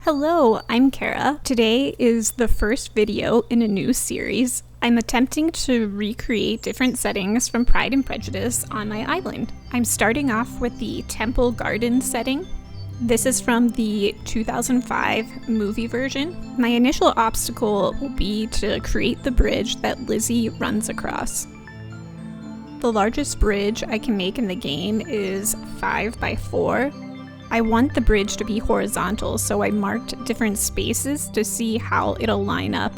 Hello, I'm Keira. Today is the first video in a new series. I'm attempting to recreate different settings from Pride and Prejudice on my island. I'm starting off with the Temple Garden setting. This is from the 2005 movie version. My initial obstacle will be to create the bridge that Lizzie runs across. The largest bridge I can make in the game is 5 by 4. I want the bridge to be horizontal, so I marked different spaces to see how it'll line up.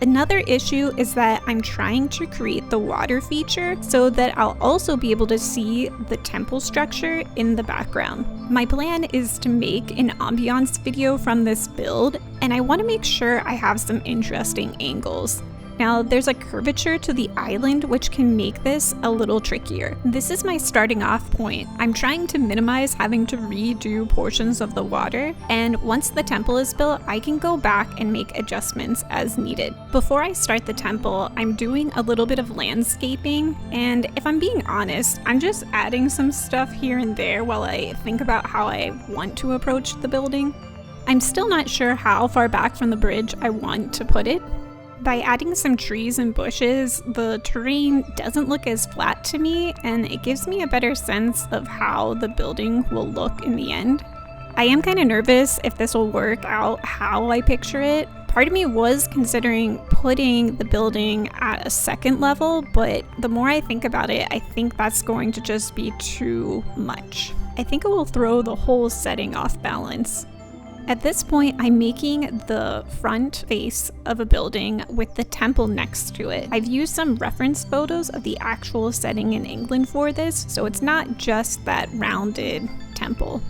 Another issue is that I'm trying to create the water feature so that I'll also be able to see the temple structure in the background. My plan is to make an ambience video from this build, and I want to make sure I have some interesting angles. Now, there's a curvature to the island which can make this a little trickier. This is my starting off point. I'm trying to minimize having to redo portions of the water, and once the temple is built, I can go back and make adjustments as needed. Before I start the temple, I'm doing a little bit of landscaping, and if I'm being honest, I'm just adding some stuff here and there while I think about how I want to approach the building. I'm still not sure how far back from the bridge I want to put it. By adding some trees and bushes, the terrain doesn't look as flat to me, and it gives me a better sense of how the building will look in the end. I am kind of nervous if this will work out how I picture it. Part of me was considering putting the building at a second level, but the more I think about it, I think that's going to just be too much. I think it will throw the whole setting off balance. At this point, I'm making the front face of a building with the temple next to it. I've used some reference photos of the actual setting in England for this, so it's not just that rounded temple.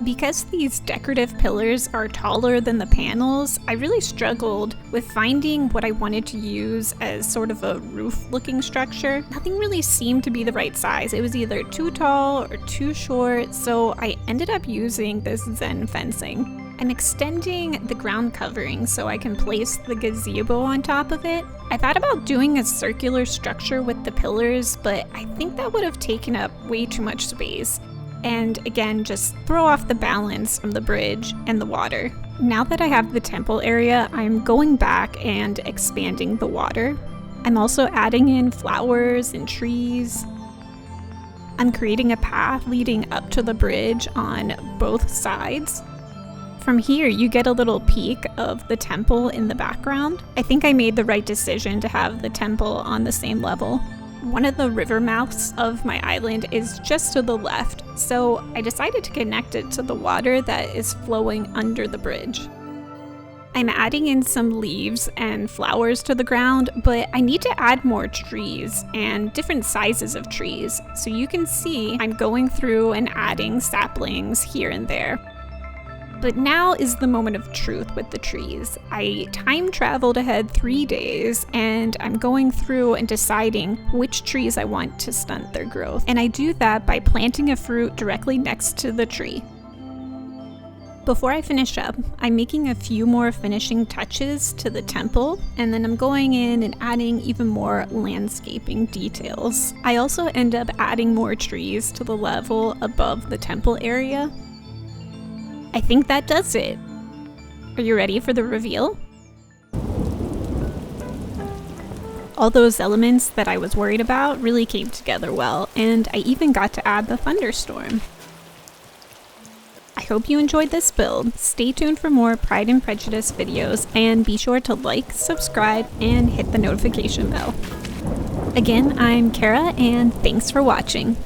Because these decorative pillars are taller than the panels, I really struggled with finding what I wanted to use as sort of a roof-looking structure. Nothing really seemed to be the right size. It was either too tall or too short, so I ended up using this Zen fencing. I'm extending the ground covering so I can place the gazebo on top of it. I thought about doing a circular structure with the pillars, but I think that would have taken up way too much space. And again, just throw off the balance from the bridge and the water. Now that I have the temple area, I'm going back and expanding the water. I'm also adding in flowers and trees. I'm creating a path leading up to the bridge on both sides. From here, you get a little peek of the temple in the background. I think I made the right decision to have the temple on the same level. One of the river mouths of my island is just to the left, so I decided to connect it to the water that is flowing under the bridge. I'm adding in some leaves and flowers to the ground, but I need to add more trees and different sizes of trees, so you can see I'm going through and adding saplings here and there. But now is the moment of truth with the trees. I time traveled ahead 3 days, and I'm going through and deciding which trees I want to stunt their growth. And I do that by planting a fruit directly next to the tree. Before I finish up, I'm making a few more finishing touches to the temple, and then I'm going in and adding even more landscaping details. I also end up adding more trees to the level above the temple area. I think that does it. Are you ready for the reveal? All those elements that I was worried about really came together well, and I even got to add the thunderstorm. I hope you enjoyed this build. Stay tuned for more Pride and Prejudice videos, and be sure to like, subscribe, and hit the notification bell. Again, I'm Keira, and thanks for watching.